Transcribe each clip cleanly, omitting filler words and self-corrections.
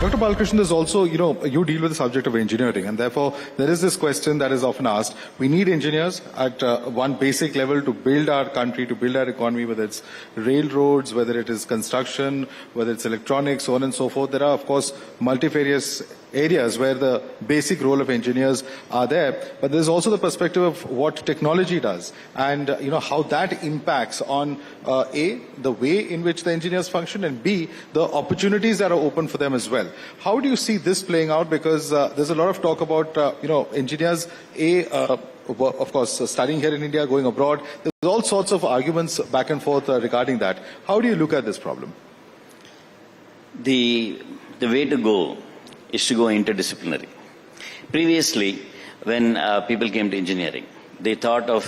Dr. Balakrishnan, there's also, you deal with the subject of engineering, and therefore there is this question that is often asked. We need engineers at one basic level to build our country, to build our economy, whether it's railroads, whether it is construction, whether it's electronics, so on and so forth. There are, of course, multifarious areas where the basic role of engineers are there, but there's also the perspective of what technology does and how that impacts on A, the way in which the engineers function, and B, the opportunities that are open for them as well. How do you see this playing out? Because there's a lot of talk about engineers of course studying here in India, going abroad. There's all sorts of arguments back and forth regarding that. How do you look at this problem? The way to go is to go interdisciplinary. Previously, when people came to engineering, they thought of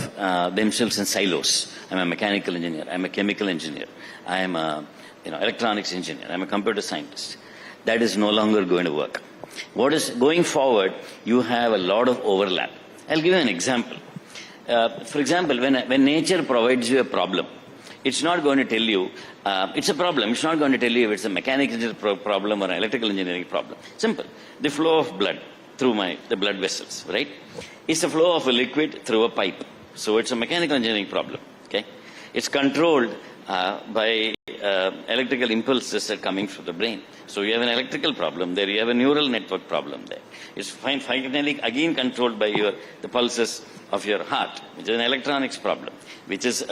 themselves in silos. I'm a mechanical engineer, I'm a chemical engineer, I'm a electronics engineer, I'm a computer scientist. That is no longer going to work. What is going forward, you have a lot of overlap. I'll give you an example. For example, when nature provides you a problem, it's not going to tell you, it's a problem. It's not going to tell you if it's a mechanical engineering problem or an electrical engineering problem. Simple. The flow of blood through the blood vessels, right? It's the flow of a liquid through a pipe. So it's a mechanical engineering problem, okay? It's controlled by electrical impulses that are coming from the brain. So you have an electrical problem there, you have a neural network problem there. It's finally again controlled by the pulses of your heart, which is an electronics problem, which is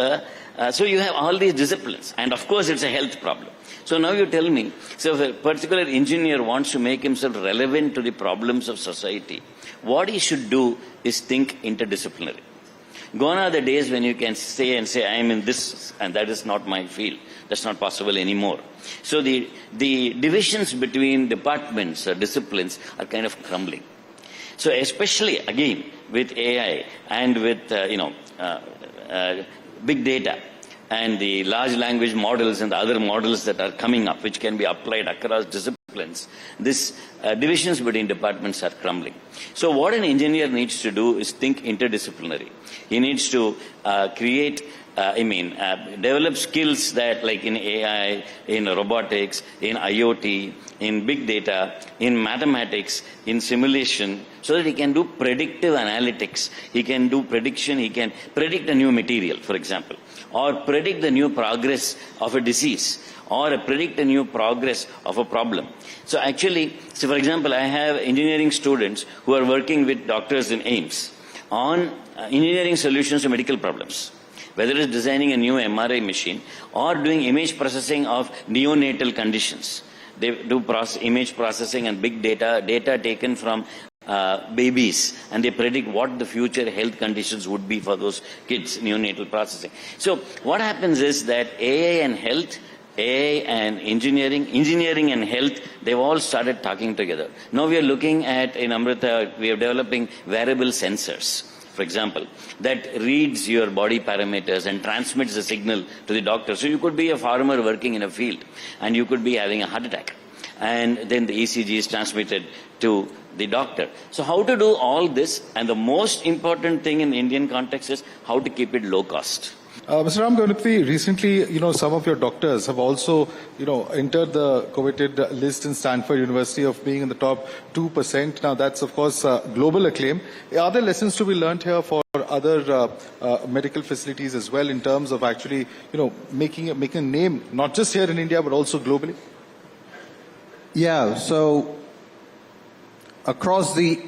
so you have all these disciplines, and of course it's a health problem. So now you tell me, so if a particular engineer wants to make himself relevant to the problems of society, what he should do is think interdisciplinary. Gone are the days when you can say, I am in this, and that is not my field. That's not possible anymore. So the divisions between departments or disciplines are kind of crumbling. So especially, again, with AI and with, big data and the large language models and the other models that are coming up, which can be applied across disciplines, this divisions between departments are crumbling. So what an engineer needs to do is think interdisciplinary. He needs to develop skills that, like in AI, in robotics, in IoT, in big data, in mathematics, in simulation, so that he can do predictive analytics. He can do prediction. He can predict a new material, for example, or predict the new progress of a disease, or predict a new progress of a problem. So actually, for example, I have engineering students who are working with doctors in AIIMS on engineering solutions to medical problems, whether it's designing a new MRI machine or doing image processing of neonatal conditions. They do image processing and big data taken from babies, and they predict what the future health conditions would be for those kids, neonatal processing. So what happens is that AI and health, AI and engineering and health, they've all started talking together. Now we are looking at, in Amrita, we are developing wearable sensors, for example, that reads your body parameters and transmits the signal to the doctor. So you could be a farmer working in a field and you could be having a heart attack, and then the ECG is transmitted to the doctor. So how to do all this, and the most important thing in the Indian context is how to keep it low cost. Mr. Ganapathi, recently, some of your doctors have also, entered the coveted list in Stanford University of being in the top 2%. Now, that's, of course, global acclaim. Are there lessons to be learned here for other medical facilities as well, in terms of actually, making a name, not just here in India, but also globally? Yeah, so across the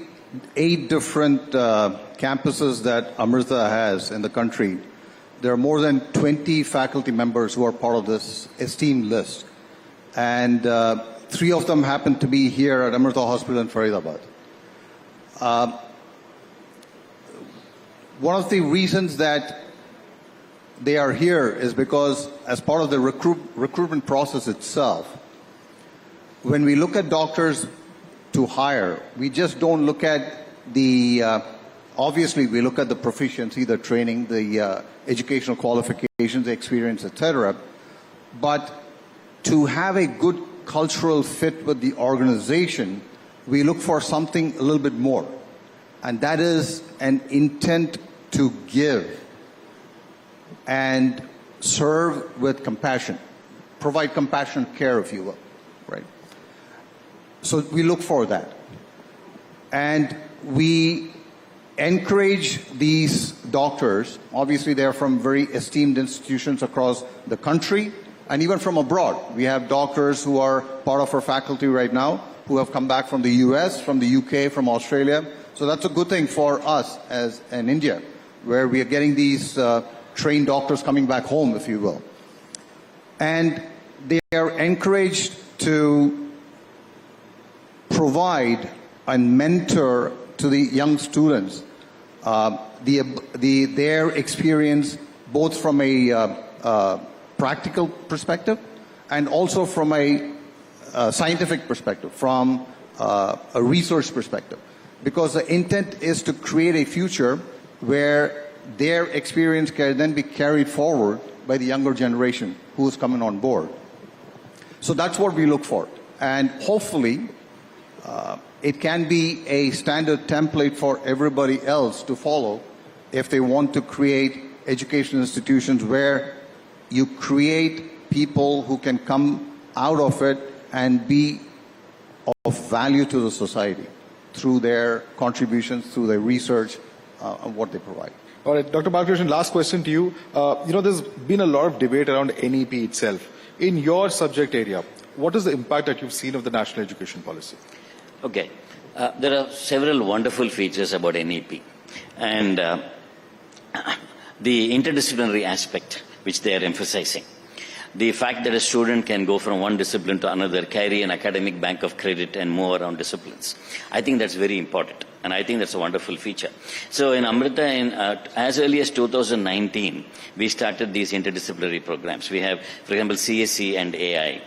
8 different campuses that Amrita has in the country, there are more than 20 faculty members who are part of this esteemed list. And 3 of them happen to be here at Amrita Hospital in Faridabad. One of the reasons that they are here is because, as part of the recruitment process itself, when we look at doctors to hire, we just don't look at the obviously, we look at the proficiency, the training, the educational qualifications, the experience, etc. But to have a good cultural fit with the organization, we look for something a little bit more. And that is an intent to give and serve with compassion, provide compassionate care, if you will, right? So we look for that. And we encourage these doctors. Obviously, they're from very esteemed institutions across the country and even from abroad. We have doctors who are part of our faculty right now who have come back from the US, from the UK, from Australia. So that's a good thing for us as in India, where we are getting these trained doctors coming back home, if you will. And they are encouraged to provide and mentor to the young students their experience, both from a practical perspective and also from a scientific perspective, from a research perspective. Because the intent is to create a future where their experience can then be carried forward by the younger generation who is coming on board. So that's what we look for. And hopefully, it can be a standard template for everybody else to follow if they want to create education institutions where you create people who can come out of it and be of value to the society through their contributions, through their research, and what they provide. All right, Dr. Balakrishnan, last question to you. There's been a lot of debate around NEP itself. In your subject area, what is the impact that you've seen of the national education policy? Okay. There are several wonderful features about NEP. And the interdisciplinary aspect, which they are emphasizing. The fact that a student can go from one discipline to another, carry an academic bank of credit and move around disciplines. I think that's very important. And I think that's a wonderful feature. So in Amrita, as early as 2019, we started these interdisciplinary programs. We have, for example, CSE and AI.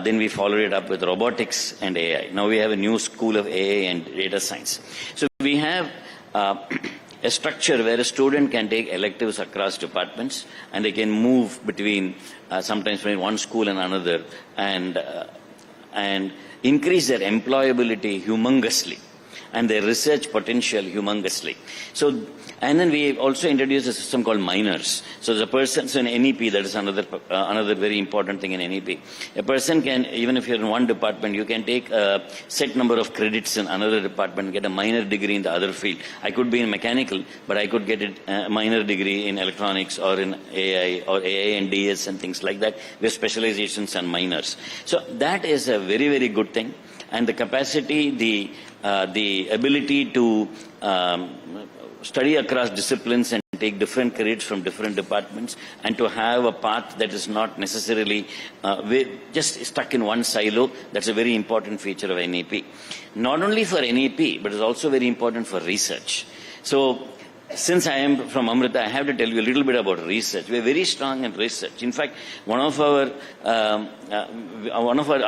Then we followed it up with robotics and AI. Now we have a new school of AI and data science. So we have a structure where a student can take electives across departments and they can move between, sometimes between one school and another, and increase their employability humongously and their research potential humongously. So, and then we also introduced a system called minors. So the person, so in NEP, that is another very important thing in NEP. A person can, even if you're in one department, you can take a set number of credits in another department, get a minor degree in the other field. I could be in mechanical, but I could get a minor degree in electronics or in AI or AI and DS and things like that, with specializations and minors. So that is a very, very good thing. And the capacity, the ability to study across disciplines and take different credits from different departments and to have a path that is not necessarily just stuck in one silo, that's a very important feature of NEP. Not only for NEP, but it's also very important for research. So, since I am from Amrita, I have to tell you a little bit about research. We are very strong in research. In fact, one of our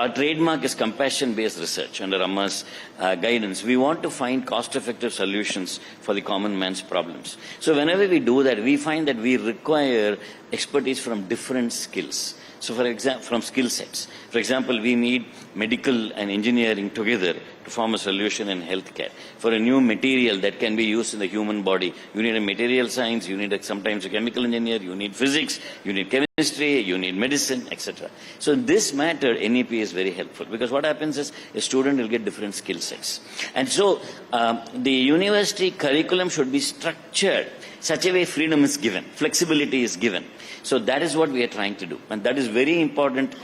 trademark is compassion-based research under Amma's guidance. We want to find cost-effective solutions for the common man's problems. So whenever we do that, we find that we require expertise from different skills. So for example, from skill sets. For example, we need medical and engineering together to form a solution in healthcare. For a new material that can be used in the human body, you need a material science, you need sometimes a chemical engineer, you need physics, you need chemistry, you need medicine, etc. So this matter, NEP is very helpful because what happens is a student will get different skill sets. And so the university curriculum should be structured such a way freedom is given, flexibility is given. So that is what we are trying to do. And that is very important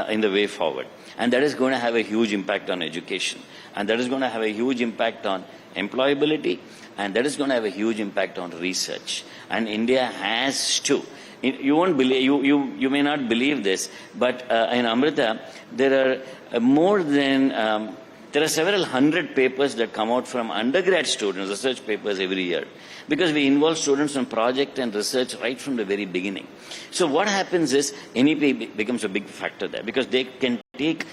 in the way forward. And that is going to have a huge impact on education. And that is going to have a huge impact on employability. And that is going to have a huge impact on research. And India has to. You won't believe, you may not believe this, but in Amrita, there are more than, there are several hundred papers that come out from undergrad students, research papers every year. Because we involve students in project and research right from the very beginning. So what happens is NEP becomes a big factor there because they can take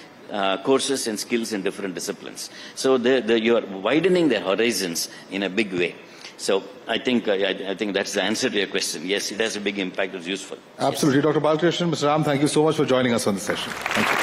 courses and skills in different disciplines. So you are widening their horizons in a big way. So I think that's the answer to your question. Yes, it has a big impact. It's useful. Absolutely. Yes. Dr. Balakrishnan, Mr. Ram, thank you so much for joining us on this session. Thank you.